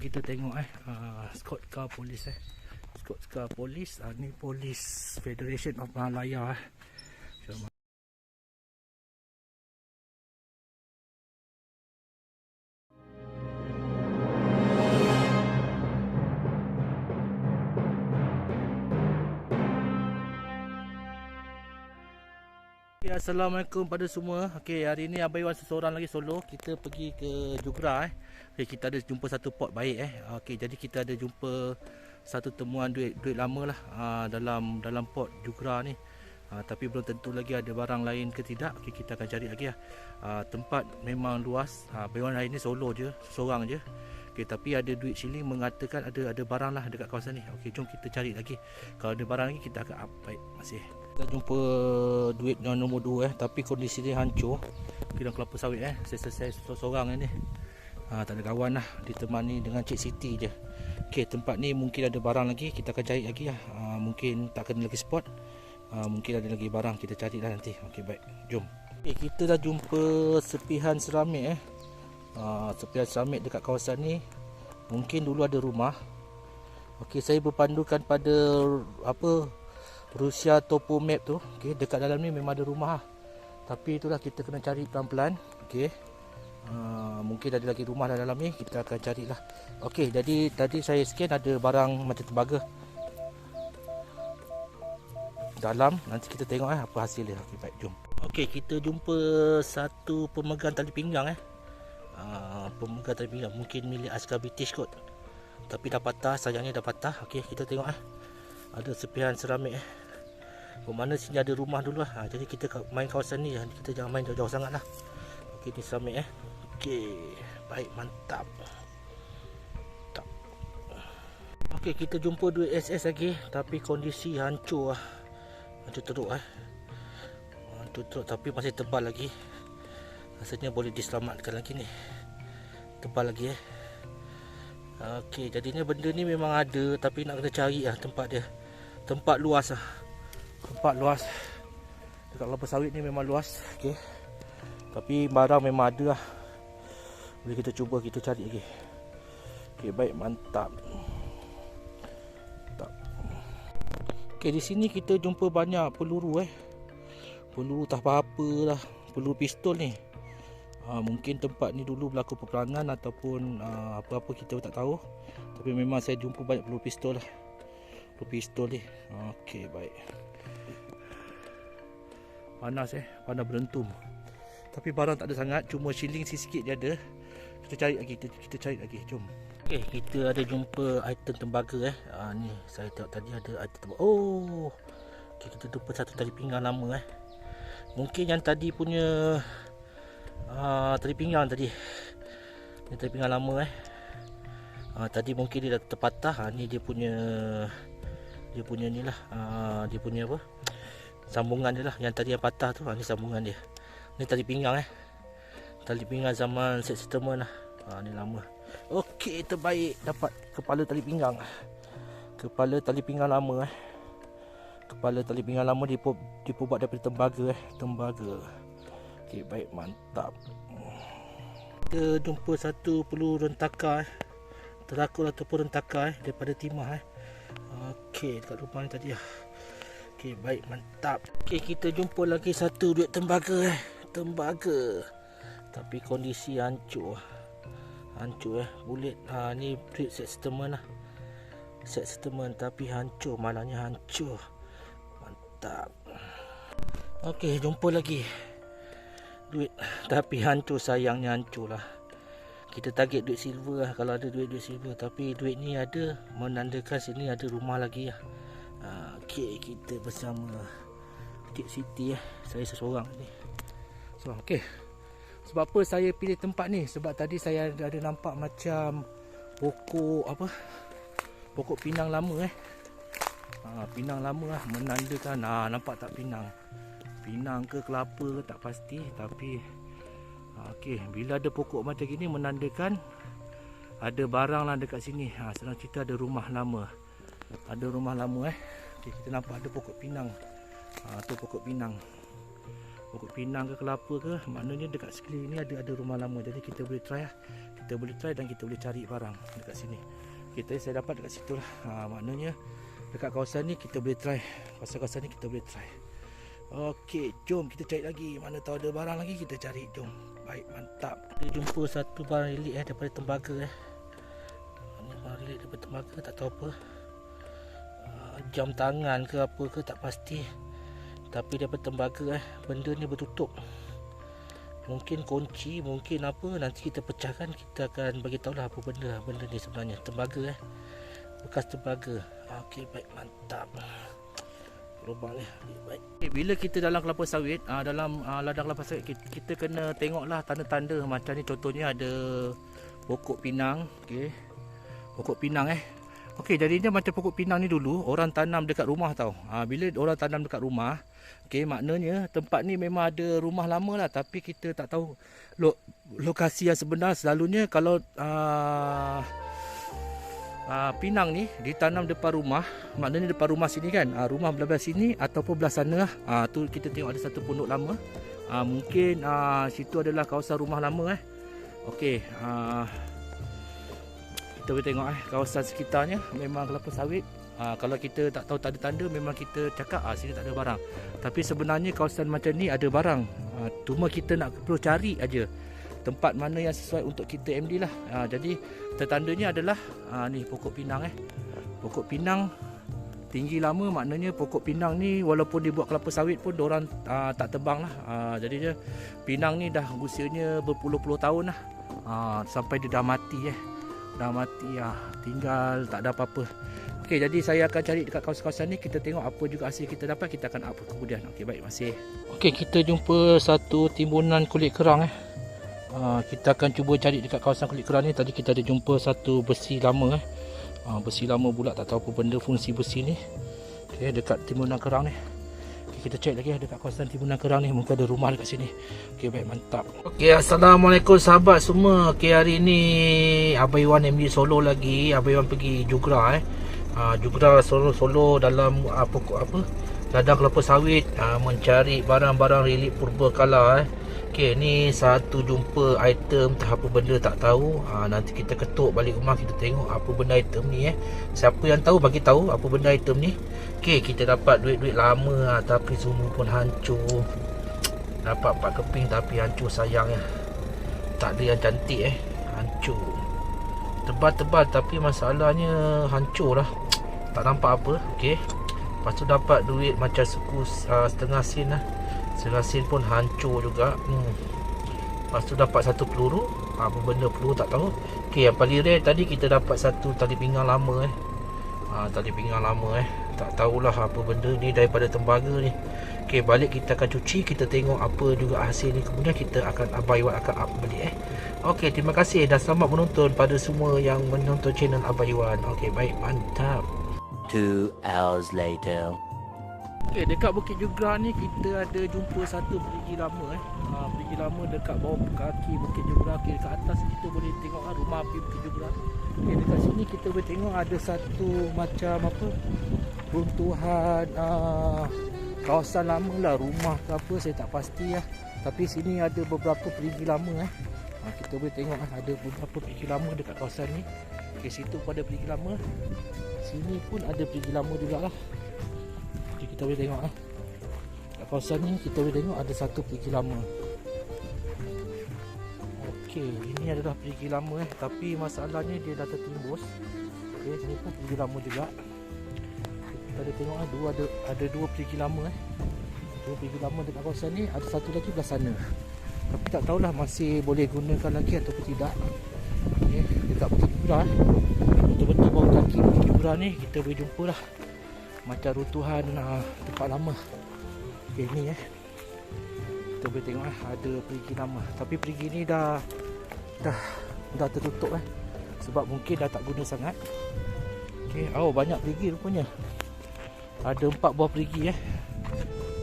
kita tengok Scott Car Police Scott Car Police, ni Police Federation of Malaya Assalamualaikum pada semua. Okey, hari ni Abang Iwan seseorang lagi solo. Kita pergi ke Jugra Okey, kita ada jumpa satu pot baik Okey, jadi kita ada jumpa satu temuan duit lama lah dalam pot Jugra ni. Tapi belum tentu lagi ada barang lain ke tidak. Okey, kita akan cari lagi tempat memang luas. Abang Iwan hari ni solo je, seorang je. Okey, tapi ada duit shilling mengatakan ada barang lah dekat kawasan ni. Okey, jom kita cari lagi. Kalau ada barang lagi kita akan up. Baik, masih. Kita jumpa duit yang nombor 2 tapi kondisi dia hancur. Kira kelapa sawit saya seorang ni. Tak ada kawan lah, ditemani dengan Cik Siti je. Okey, tempat ni mungkin ada barang lagi, kita akan cari lagi mungkin tak kena lagi spot. Mungkin ada lagi barang, kita carilah nanti. Okey, baik, jom. Okey, kita dah jumpa sepihan seramik sepihan seramik dekat kawasan ni. Mungkin dulu ada rumah. Okey, saya berpandukan pada Rusia topo map tu. Okey, dekat dalam ni memang ada rumah tapi itulah kita kena cari pelan-pelan. Okey, mungkin ada lagi rumah dalam ni, kita akan carilah. Okey, jadi tadi saya scan ada barang macam tembaga dalam. Nanti kita tengok apa hasil dia. Okey, baik, jom. Okey, kita jumpa satu pemegang tali pinggang pemegang tali pinggang mungkin milik askar British kot, tapi dah patah, sayangnya dah patah. Okey, kita tengok ada sepihan seramik bermakna sini ada rumah dulu jadi kita main kawasan ni, kita jangan main jauh-jauh sangat lah. Okey, ni seramik Okey, baik, mantap. Okey, kita jumpa duit SS lagi tapi kondisi hancur hancur teruk hancur teruk, tapi masih tebal lagi. Rasanya boleh diselamatkan lagi ni, tebal lagi Okey, jadinya benda ni memang ada tapi nak kena cari tempat dia. Tempat luas tempat luas dekat kelapa sawit ni memang luas. Okey, tapi barang memang ada boleh kita cuba, kita cari lagi. Okey, baik, mantap. Okey, di sini kita jumpa banyak peluru peluru tak apa-apa lah, peluru pistol ni. Mungkin tempat ni dulu berlaku peperangan ataupun apa-apa kita tak tahu, tapi memang saya jumpa banyak peluru pistol ni. Okey, baik. Panas panas berentum. Tapi barang tak ada sangat, cuma shilling sikit je ada. Kita cari lagi, kita cari lagi, jom. Okey, kita ada jumpa item tembaga ni saya tengok tadi ada item tembaga. Okey, kita jumpa satu tali pinggang lama Mungkin yang tadi punya tali pinggang tadi. Ni tali pinggang lama tadi mungkin dia dah terpatah. Ni dia punya ni lah. Dia punya apa? Sambungan dia lah. Yang tadi yang patah tu, ni sambungan dia. Ni tali pinggang tali pinggang zaman set settlement ni lama. Okey, terbaik, dapat kepala tali pinggang. Kepala tali pinggang lama Kepala tali pinggang lama dibuat daripada tembaga. Okey, baik, mantap. Kita jumpa satu peluru rentaka terakul ataupun rentaka daripada timah Okey, dekat rumah ni tadi Okey, baik, mantap. Okey, kita jumpa lagi satu duit tembaga tembaga tapi kondisi hancur bulet. Ni duit set settlement set settlement tapi hancur, malangnya hancur. Mantap. Okey, jumpa lagi duit tapi hancur, sayangnya hancur lah. Kita target duit silver kalau ada duit silver, tapi duit ni ada menandakan sini ada rumah lagi Okey, kita bersama Cik Siti saya seseorang ni. Okey, sebab apa saya pilih tempat ni? Sebab tadi saya ada nampak macam pokok pinang lama pinang lama menandakan nampak tak pinang ke kelapa ke tak pasti, tapi okey, bila ada pokok macam gini menandakan ada barang lah dekat sini. Senang cerita ada rumah lama. Okey, kita nampak ada pokok pinang. Tu pokok pinang. pokok pinang ke kelapa ke, maknanya dekat sekeliling ni ada rumah lama. Jadi kita boleh try lah. Kita boleh try dan kita boleh cari barang dekat sini. Saya dapat dekat situ lah. Maknanya dekat kawasan ni kita boleh try. Kawasan-kawasan ni kita boleh try. Okey, jom kita cari lagi. Mana tahu ada barang lagi, kita cari. Jom. Baik, mantap. Kita jumpa satu barang relik daripada tembaga Ni barang relik daripada tembaga, tak tahu apa. Jam tangan ke apa ke tak pasti. Tapi daripada tembaga benda ni bertutup. Mungkin kunci, mungkin apa, nanti kita pecahkan, kita akan bagi tahulah apa benda ni sebenarnya. Tembaga bekas tembaga. Okey, baik, mantap. Lubang ni baik. Bila kita dalam kelapa sawit, dalam ladang kelapa sawit, kita kena tengoklah tanda-tanda macam ni. Contohnya ada pokok pinang. Okey, pokok pinang Okey, jadinya macam pokok pinang ni dulu orang tanam dekat rumah tau. Bila orang tanam dekat rumah, okey, maknanya tempat ni memang ada rumah lama lah, tapi kita tak tahu lokasi yang sebenar. Selalunya kalau pinang ni ditanam depan rumah, maknanya depan rumah sini kan, rumah belah sini ataupun belah sana lah. Tu kita tengok ada satu pondok lama. Mungkin situ adalah kawasan rumah lama Okey, kita boleh tengok kawasan sekitarnya memang kelapa sawit. Kalau kita tak tahu tanda-tanda, memang kita cakap sini tak ada barang. Tapi sebenarnya kawasan macam ni ada barang. Cuma kita nak perlu cari aja tempat mana yang sesuai untuk kita MD lah. Jadi tandanya adalah ni pokok pinang Pokok pinang tinggi lama, maknanya pokok pinang ni walaupun dibuat kelapa sawit pun diorang tak tebang lah. Jadi pinang ni dah usianya berpuluh-puluh tahun lah. Sampai dia dah mati tinggal tak ada apa-apa. Okey, jadi saya akan cari dekat kawasan-kawasan ni, kita tengok apa juga hasil kita dapat, kita akan upload kemudian. Okey, baik, masih. Okey, kita jumpa satu timbunan kulit kerang kita akan cuba cari dekat kawasan kulit kerang ni. Tadi kita ada jumpa satu besi lama besi lama pula, tak tahu apa benda fungsi besi ni. Okey, dekat timbunan kerang ni. Kita cek lagi dekat kawasan timbunan kerang ni, mungkin ada rumah dekat sini. Okey, baik, mantap. Okey, assalamualaikum sahabat semua. Okey, hari ni Abang Iwan MD solo lagi. Abang Iwan pergi Jugra Jugra solo dalam pokok ladang kelapa sawit, mencari barang-barang relik purba kala Okey, ni satu jumpa item apa benda tak tahu. Nanti kita ketuk balik rumah, kita tengok apa benda item ni Siapa yang tahu bagi tahu apa benda item ni. Okey, kita dapat duit-duit lama tapi semua pun hancur. Dapat 4 keping tapi hancur, sayang Tak ada yang cantik hancur. Tebal-tebal tapi masalahnya hancur lah. Tak nampak apa. Okey. Lepas tu dapat duit macam suku setengah sen Setengah sen pun hancur juga. Lepas tu dapat satu peluru. Apa benda peluru tak tahu. Okey, yang paling rare tadi kita dapat satu tali pinggang lama tali pinggang lama tak tahulah apa benda ni, daripada tembaga ni. Okey, balik kita akan cuci, kita tengok apa juga hasil ni, kemudian kita akan Abang Iwan akan up balik Okey, terima kasih dan selamat menonton pada semua yang menonton channel Abang Iwan. Okey, baik, mantap. 2 hours later. Okey, dekat Bukit Jugra ni kita ada jumpa satu perigi lama perigi lama dekat bawah kaki Bukit Jugra. Okey, dekat atas kita boleh tengok rumah api Bukit Jugra. Okey, dekat sini kita boleh tengok ada satu macam runtuhan kawasan lama lah, rumah ke apa saya tak pasti Tapi sini ada beberapa perigi lama kita boleh tengok ada beberapa perigi lama dekat kawasan ni. Okey, situ pun ada perigi lama, sini pun ada perigi lama jugalah. Okey, kita boleh tengok kat kawasan ni kita boleh tengok ada satu perigi lama. Okey, ini adalah perigi lama tapi masalahnya dia dah tertimbus. Okey, sini pun perigi lama juga. Kita ada tengok ada dua perigi lama dua perigi lama dekat kawasan ni, ada satu lagi belah sana. Tapi tak tahulah masih boleh gunakan lagi ataupun tidak. Okey, dekat Bukit Jugra betul-betul bawah kaki Bukit Jugra ni kita boleh jumpa lah macam runtuhan tempat lama. Okey, ni kita boleh tengok ada perigi lama, tapi perigi ni dah tertutup sebab mungkin dah tak guna sangat. Okey, banyak perigi rupanya. Ada 4 buah perigi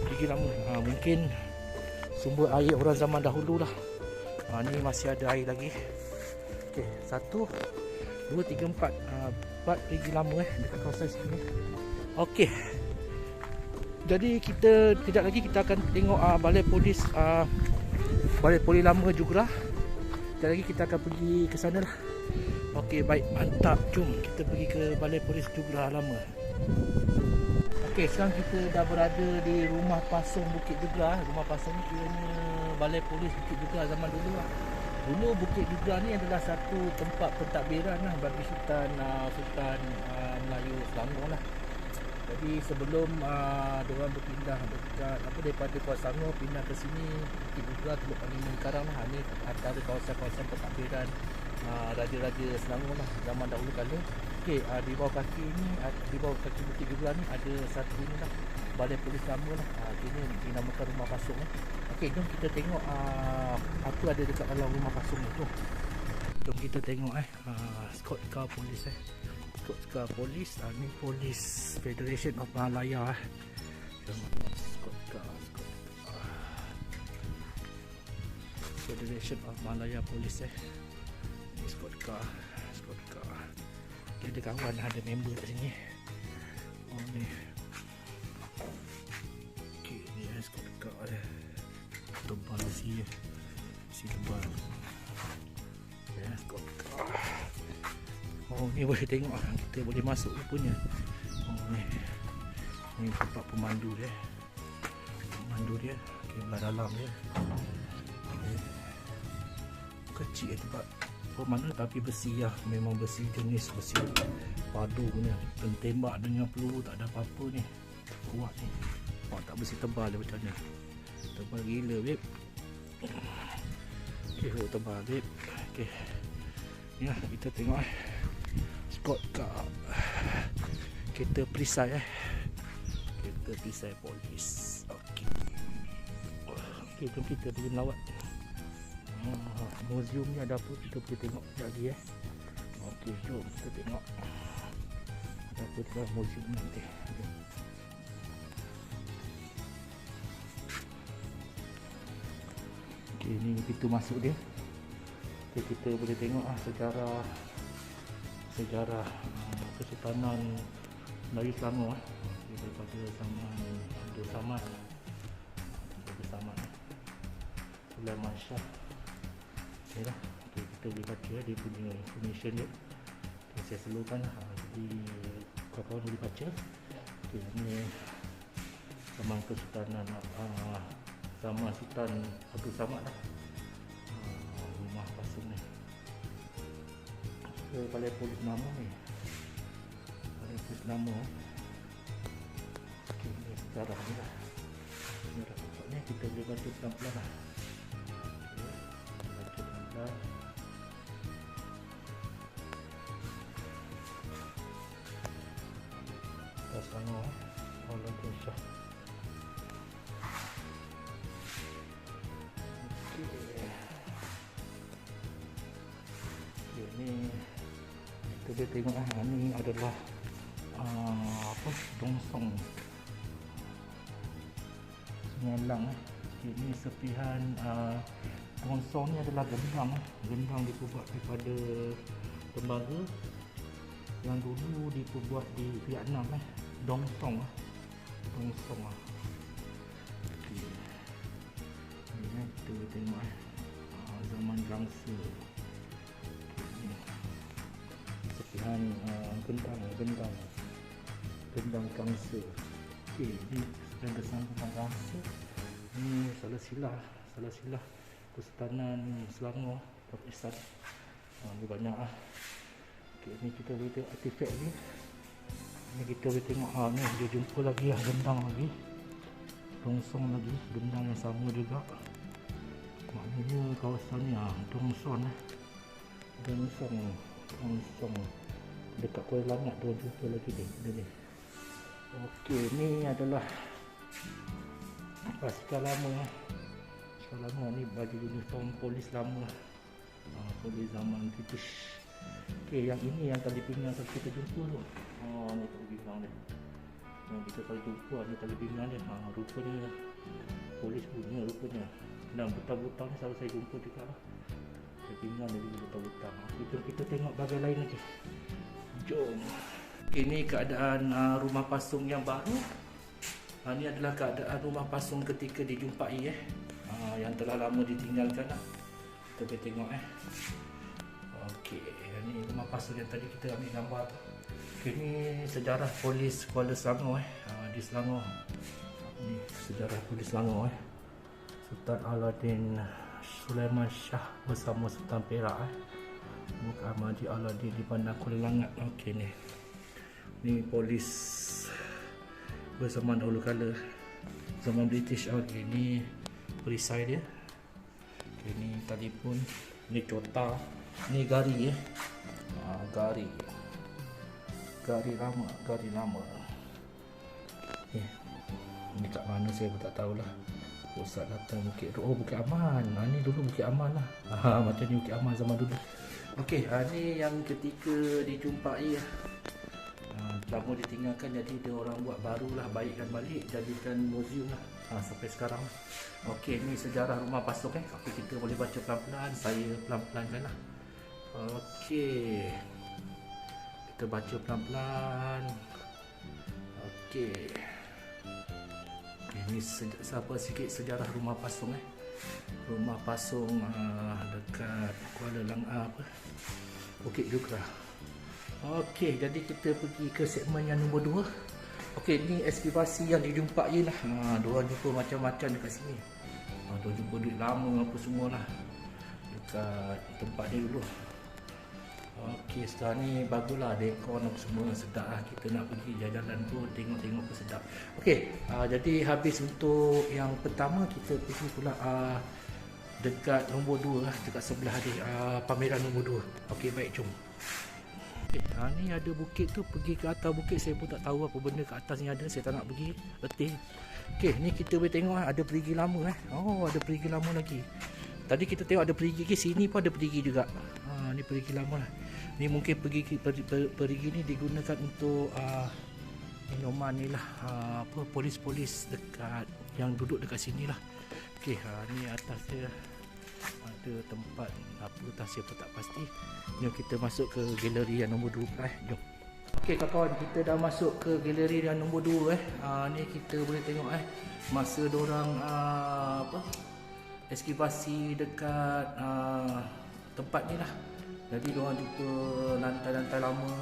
perigi lama. Mungkin sumber air orang zaman dahulu lah. Ni masih ada air lagi. Okey, 1 2 3 4 4 perigi lama dekat kawasan sini. Okey, Jadi kita kejap lagi kita akan tengok balai polis lama Jugra. Kejap lagi kita akan pergi ke sana lah. Okey, baik, mantap. Jom kita pergi ke balai polis Jugra lama. Okey, sekarang kita dah berada di Rumah Pasung Bukit Jugra. Rumah Pasung ni kiranya balai polis Bukit Jugra zaman dulu lah. Dulu Bukit Jugra ni adalah satu tempat pentadbiran lah bagi Sultan Melayu Selangor lah. Jadi sebelum diorang berpindah daripada Kuala Selangor pindah ke sini, Bukit Jugra Teluk Panjang sekarang lah. Ini antara kawasan-kawasan pentadbiran raja-raja Selangor lah zaman dahulu kala. Okey, di bawah kaki ni, di bawah kaki Bukit Jugra ni ada satu ni lah, balai polis lama lah. Ini dinamakan Rumah Pasung lah. Okey, jom kita tengok apa ada dekat dalam Rumah Pasung ni. Jom kita tengok Squad Car Polis Squad Car Polis. Ni Polis Federation of Malaya Squad Car Federation of Malaya Polis Ni Squad Car. Dia ada kawan, ada member kat sini. Ni. Okey, ni Squad Car dia. Tebal besi tebal. Squad Car. Ni boleh tengok, kita boleh masuk rupanya. Ni tempat pemandu dia. Okey, belah dalam dia. Kecil tempat pemandu tapi besi lah. Memang besi jenis besi padu punya. Tembak dengan peluru tak ada apa-apa ni. Kuat ni. Tak besi tebal dia macam mana. Tebal gila, babe. Okey, tebal, babe. Okey. Ya, kita tengok Squad Car. Kereta perisai Kereta perisai polis. Okey. Okey, jom kita pergi melawat. Museum ni ada apa kita pergi tengok lagi Okey, jom kita tengok ada apa di dalam museum nanti. Okey, ni pintu masuk dia. Okey, kita boleh tengok sejarah Kesultanan Melayu Selangor daripada zaman Abdul Samad Sulaiman Shah. Okay lah. Okay, kita boleh baca dia punya information dia. Okay, saya slowkan lah. Jadi kawan-kawan boleh baca. Okay, ni zaman Kesultanan zaman Sultan Abdul Samad lah. Rumah Pasung ni. Balai polis lama ni. Balai polis lama. Okay, ni sejarah ni lah. Ni kita boleh baca pelan-pelan lah. Kita Selangor Allah Insya. Okey, ni kita boleh tengok ni adalah dongsong Sungai Lang. Ini serpihan dongsong ni adalah gendang diperbuat daripada tembaga yang dulu diperbuat di Vietnam dongsong. Okey. Ni kita tengok zaman bangsa. Serpihan gendang bangsa. Okey, ni sedang bersambung bangsa. Ni salah silah Kesultanan Selangor Pakistan. Ni banyak Okey, ni kita boleh tengok artifak ni. Ni kita boleh tengok ni dia jumpa lagi gendang lagi. Dongsong lagi, gendang yang sama juga. Maknanya kawasan ni dongsong dekat Kuala Langat dia jumpa lagi ni. Okey, ni adalah basikal lama. Ni baju uniform polis lama. Polis zaman British. Okey, yang ini yang tali pinggang kita jumpa tu. Ni tali pinggang dia. Yang kita selalu jumpa ni tali pinggang dia. Rupanya polis punya rupanya. Dan butang-butang ni selalu saya jumpa juga lah. Tali pinggang dia juga butang-butang. Jom kita tengok bahagian lain lagi. Jom. Ini keadaan Rumah Pasung yang baru. Ini adalah keadaan rumah pasung ketika dijumpai yang telah lama ditinggalkan lah. Kita boleh tengok Okey, ni rumah pasung yang tadi kita ambil gambar tu. Okey, ni sejarah polis Kuala Selangor di Selangor. Ni sejarah polis Selangor Sultan Alauddin Sulaiman Shah bersama Sultan Perak Muka Ahmadi Alauddin di Bandar Kuala Langat. Okey, ni polis berzaman dahulu kala, zaman British. Okey, ni perisai dia. Okey, ni telefon, ni cota, ni gari gari lama. Ni kat mana saya pun tak tahulah. Pusat datang Bukit Aman. Ni dulu Bukit Aman lah. Macam ni Bukit Aman zaman dulu. Okey, ni yang ketika dijumpai lama ditinggalkan, jadi dia orang buat barulah, baikkan balik, jadikan museum lah sampai sekarang. Okey, ni sejarah rumah pasung Tapi kita boleh baca pelan-pelan. Saya pelan-pelan lah. Okey, kita baca pelan-pelan. Okey, ini sikit sejarah rumah pasung Rumah pasung dekat Kuala Langat Bukit Jugra. Okey, jadi kita pergi ke segmen yang nombor 2. Okey, ni ekskavasi yang dijumpai lah. Diorang jumpa macam-macam dekat sini. Diorang jumpa duit lama apa semualah dekat tempat dia dulu. Okey, sekarang ni baguslah dekor apa semua sedap lah. Kita nak pergi jalan-jalan pun tengok-tengok pun sedap. Okey, jadi habis untuk yang pertama, kita pergi pula dekat nombor 2 lah, dekat sebelah dia pameran nombor 2. Okey, baik, jom. Okay, ni ada bukit tu, pergi ke atas bukit. Saya pun tak tahu apa benda kat atas ni ada. Saya tak nak pergi, letih. Okey, ni kita boleh tengok ada perigi lama Oh, ada perigi lama lagi. Tadi kita tengok ada perigi ke sini pun ada perigi juga. Ni perigi lama lah. Ni mungkin perigi ni digunakan untuk minuman ni lah, polis-polis dekat yang duduk dekat sini lah. Okey, ni atas dia ada tempat apa tak, saya pun tak pasti. Jom kita masuk ke galeri yang nombor 2 jom. Okey kawan-kawan, kita dah masuk ke galeri yang nombor 2 ni kita boleh tengok masa diorang ekskavasi dekat tempat ni lah. Jadi diorang jumpa lantai-lantai lama,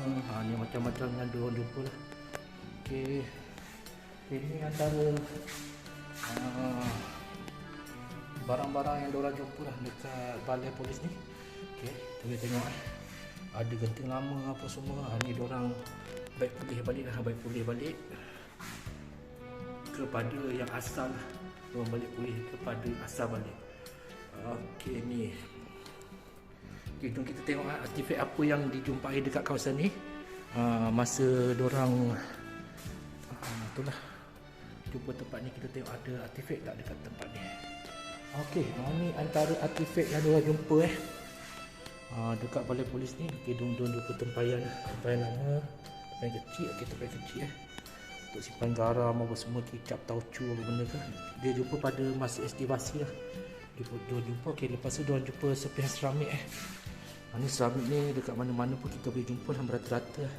ni macam-macam yang diorang jumpa lah. Okey, ini antara barang-barang yang diorang jumpa lah dekat balai polis ni. Okey, kita boleh tengok ada genting lama apa semua. Ni diorang baik pulih balik kepada yang asal lah. Diorang balik pulih kepada asal balik. Okey, ni. Okey, jom kita tengok artifak apa yang dijumpai dekat kawasan ni masa diorang itulah jumpa tempat ni. Kita tengok ada artifak tak dekat tempat ni. Okey, ni antara artifak yang diorang jumpa dekat balai polis ni. Okey, diorang jumpa tempayan lama, tempayan kecil. Okey, tempayan kecil untuk simpan garam apa semua, kicap, tauco apa benda kan. Dia jumpa pada masa estimasi lah. Dia jumpa. Okey, lepas tu diorang jumpa serpihan seramik ni seramik ni dekat mana-mana pun kita boleh jumpa lah, merata-rata lah.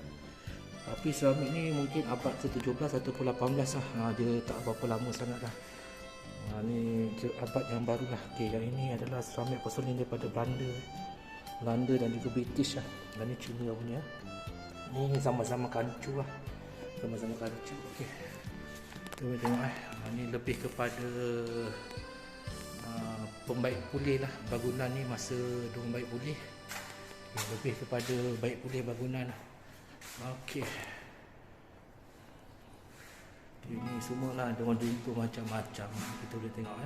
Tapi seramik ni mungkin abad ke-17 ataupun 18 lah. Dia tak berapa lama sangat lah. Ni abad yang baru lah. Okey, yang ini adalah seramik porselin daripada Belanda dan juga British lah. Dan ni Cina punya. Ni sama-sama kancu lah. Sama-sama kancu. Okey, kita boleh tengok ni lebih kepada pembaik pulih lah bangunan ni masa diorang baik pulih. Lebih kepada baik pulih bangunan lah. Okey, ini semualah diorang jumpa macam-macam. Kita boleh tengok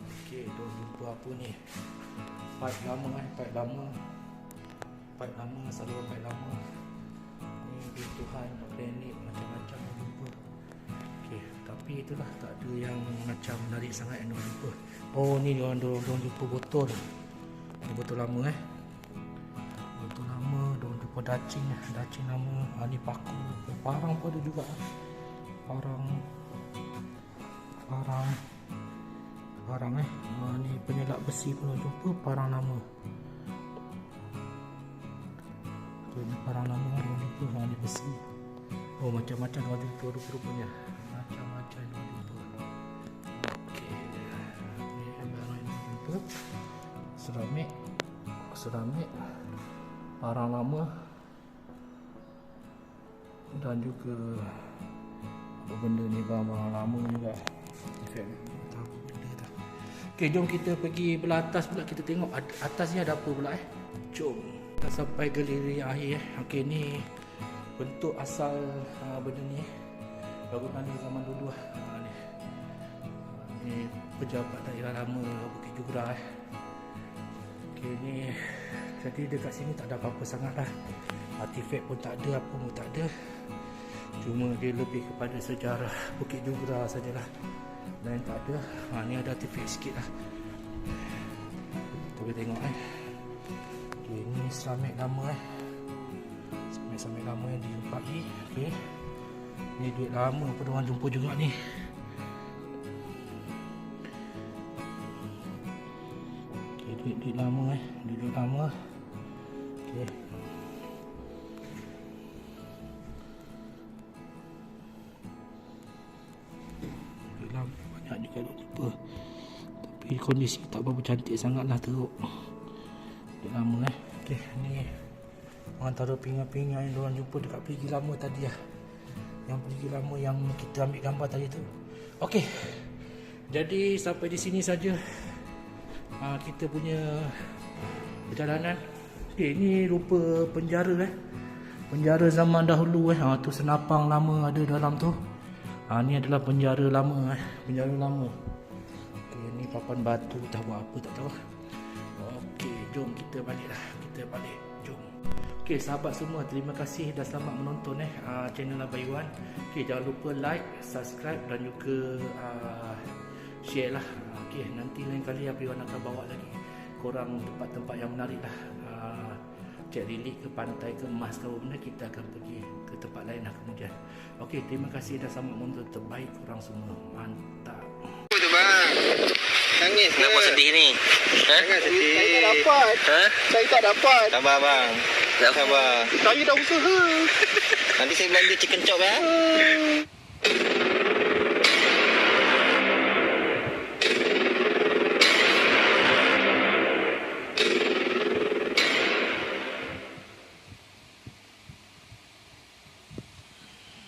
Okey, diorang jumpa apa ni, pipe lama saluran pipe lama. Ni Tuhan, planet, macam-macam yang jumpa. Okey, tapi itulah tak ada yang macam menarik sangat yang diorang jumpa. Oh, ni diorang jumpa botol. Ni botol lama botol lama. Diorang jumpa dacing lama. Ni paku, parang pun ada juga. Parang ni penyelak besi pun diorang jumpa. Parang lama. Ni parang lama diorang jumpa. Ni besi. Oh, macam-macam diorang jumpa rupanya. Macam-macam. Jangan lupa. Okey. Ni barang yang jumpa. Seramik. Barang lama. Dan juga apa benda ni, barang lama juga. Efek tak apa benda tak. Okey, jom kita pergi belah atas pula, kita tengok atas ni ada apa pula Jom. Kita sampai galeri akhir Okey, ni bentuk asal benda ni bangunan ni zaman dulu ni. Ni pejabat daerah lama Bukit Jurah Okey, ni jadi dekat sini tak ada apa-apa sangatlah. Artifak pun tak ada, apa pun tak ada. Cuma dia lebih kepada sejarah Bukit Jurah sajalah. Lain tak ada. Ni ada artifak sikit lah. Kita boleh tengok Okay, ni seramik lama seramik lama yang dijumpai. Okay, ni duit lama pun orang jumpa juga ni. Okay, duit lama duit lama. Okay, duit lama banyak juga lupa. Tapi kondisi tak berapa cantik sangat lah, teruk. Duit lama Okay, ni antara pinggan-pinggan yang diorang jumpa dekat perigi lama tadi lah. Yang perigi lama yang kita ambil gambar tadi tu. Okey, jadi sampai di sini saja kita punya perjalanan. Okey, ni rupa penjara penjara zaman dahulu tu senapang lama ada dalam tu. Ni adalah penjara lama penjara lama. Okey, ni papan batu, tak buat apa tak tahu. Okey, jom kita balik. Jom. Okey, sahabat semua, terima kasih dah selamat menonton channel Abayuan. Okey, jangan lupa like, subscribe dan juga share lah. Okey, nanti lain kali Abayuan akan bawa lagi korang tempat-tempat yang menarik lah. Cek Lilik ke pantai ke Mas ke benda, kita akan pergi ke tempat lain lah kemudian. Okey, terima kasih dah selamat menonton. Terbaik korang semua. Mantap. Tu bang. Nangis. Kenapa sedih ni? Jangan sedih. Saya tak dapat. Saya tak dapat. Sabar bang. Sabar. Saya dah usaha. Nanti saya belanja chicken chop ya.